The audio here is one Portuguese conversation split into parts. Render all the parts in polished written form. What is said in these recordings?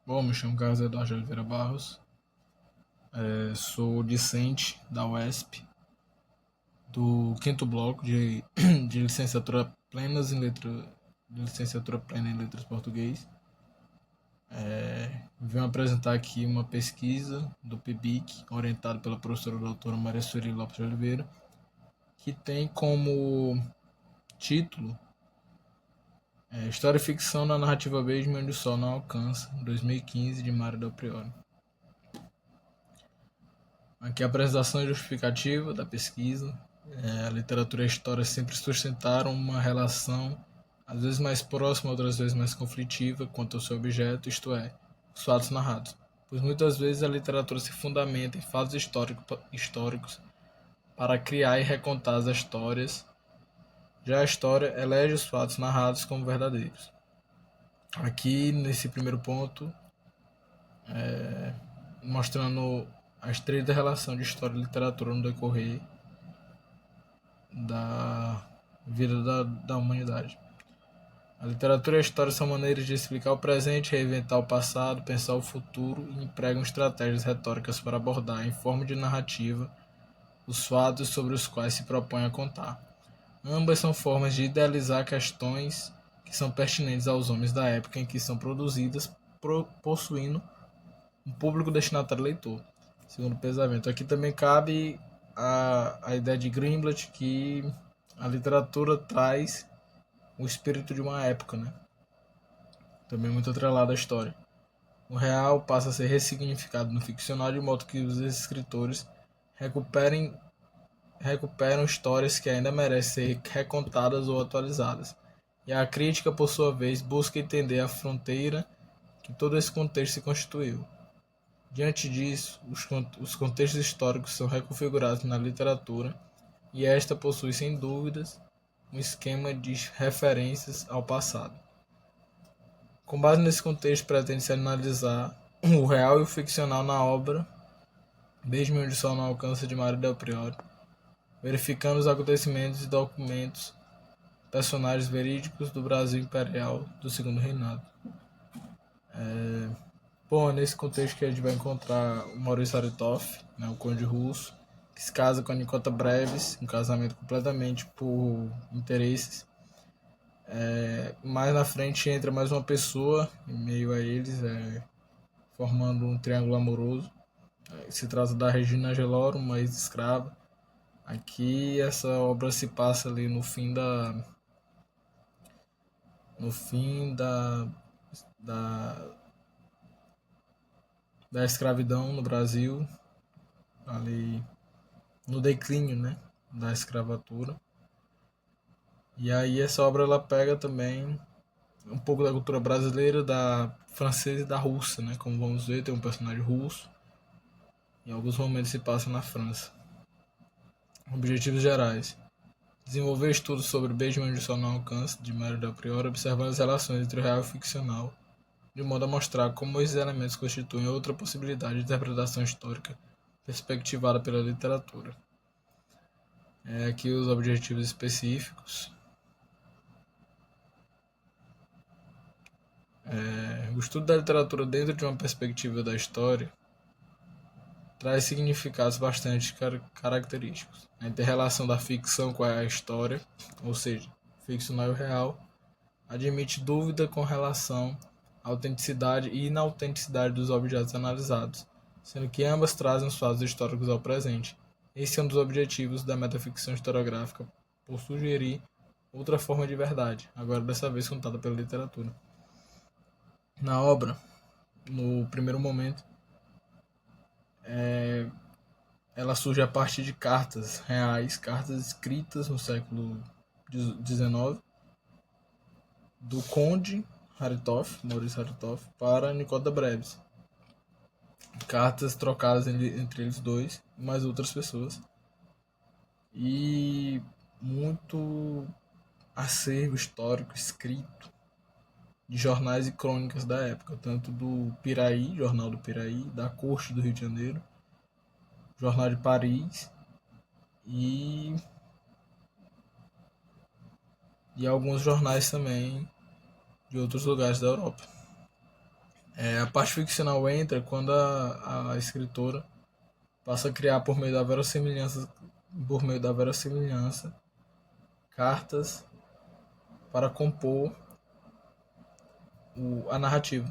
Bom, me chamo Carlos Eduardo de Oliveira Barros, sou discente da UESP, do quinto bloco de licenciatura plenas em letra, de licenciatura plena em letras português. Venho apresentar aqui uma pesquisa do PIBIC, orientado pela professora doutora Maria Sueli Lopes de Oliveira, que tem como título História e Ficção na Narrativa Beijo onde o Sol não alcança, 2015, de Mário Del Priore. Aqui a apresentação justificativa da pesquisa. A literatura e a história sempre sustentaram uma relação, às vezes mais próxima, outras vezes mais conflitiva, quanto ao seu objeto, isto é, os fatos narrados. Pois muitas vezes a literatura se fundamenta em fatos históricos para criar e recontar as histórias. Já a história elege os fatos narrados como verdadeiros. Aqui, nesse primeiro ponto, mostrando a estreita relação de história e literatura no decorrer da vida da humanidade. A literatura e a história são maneiras de explicar o presente, reinventar o passado, pensar o futuro e empregam estratégias retóricas para abordar, em forma de narrativa, os fatos sobre os quais se propõe a contar. Ambas são formas de idealizar questões que são pertinentes aos homens da época em que são produzidas, possuindo um público destinatário leitor, segundo o pensamento. Aqui também cabe a ideia de Greenblatt que a literatura traz o espírito de uma época, né? Também muito atrelado à história. O real passa a ser ressignificado no ficcional de modo que os escritores recuperam histórias que ainda merecem ser recontadas ou atualizadas. E a crítica, por sua vez, busca entender a fronteira que todo esse contexto se constituiu. Diante disso, os contextos históricos são reconfigurados na literatura e esta possui, sem dúvidas, um esquema de referências ao passado. Com base nesse contexto, pretende-se analisar o real e o ficcional na obra Beijo onde o Sol não alcança, de Mário Del Priore, verificando os acontecimentos e documentos personagens verídicos do Brasil imperial do Segundo Reinado. Bom, é nesse contexto que a gente vai encontrar o Maurício Aritoff, né, o conde russo, que se casa com a Nicota Breves, um casamento completamente por interesses. Mais na frente entra mais uma pessoa em meio a eles, formando um triângulo amoroso. Se trata da Regina Geloro, uma ex-escrava. Aqui essa obra se passa ali no fim da escravidão no Brasil, ali no declínio, né, da escravatura. E aí essa obra ela pega também um pouco da cultura brasileira, da francesa e da russa, né? Como vamos ver, tem um personagem russo. Em alguns momentos se passa na França. Objetivos gerais: desenvolver estudos sobre Beijo onde o Sol não alcança, de Mário Del Priore, observando as relações entre o real e o ficcional, de modo a mostrar como esses elementos constituem outra possibilidade de interpretação histórica perspectivada pela literatura. Aqui os objetivos específicos. O estudo da literatura dentro de uma perspectiva da história traz significados bastante característicos. A inter-relação da ficção com a história, ou seja, ficcional e real, admite dúvida com relação à autenticidade e inautenticidade dos objetos analisados, sendo que ambas trazem os fatos históricos ao presente. Esse é um dos objetivos da metaficção historiográfica, por sugerir outra forma de verdade, agora dessa vez contada pela literatura. Na obra, no primeiro momento, ela surge a partir de cartas reais, cartas escritas no século XIX, do conde Haritoff, Maurício Haritoff, para Nicota Breves. Cartas trocadas entre eles dois e mais outras pessoas. E muito acervo histórico escrito de jornais e crônicas da época, tanto do Piraí, Jornal do Piraí, da Corte do Rio de Janeiro, Jornal de Paris e alguns jornais também de outros lugares da Europa. A parte ficcional entra quando a escritora passa a criar por meio da verossimilhança, cartas para compor a narrativa.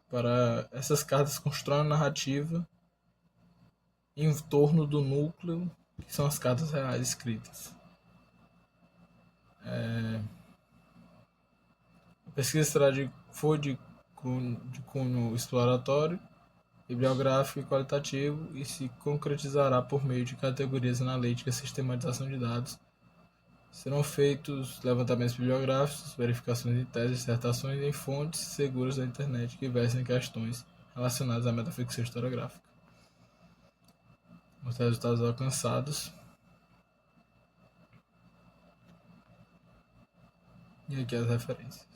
Para essas cartas constroem a narrativa em torno do núcleo que são as cartas reais escritas. A pesquisa foi de cunho exploratório, bibliográfico e qualitativo e se concretizará por meio de categorias analíticas, sistematização de dados. Serão feitos levantamentos bibliográficos, verificações de teses, dissertações em fontes seguras da internet que versem questões relacionadas à metafixia historiográfica. Os resultados alcançados. E aqui as referências.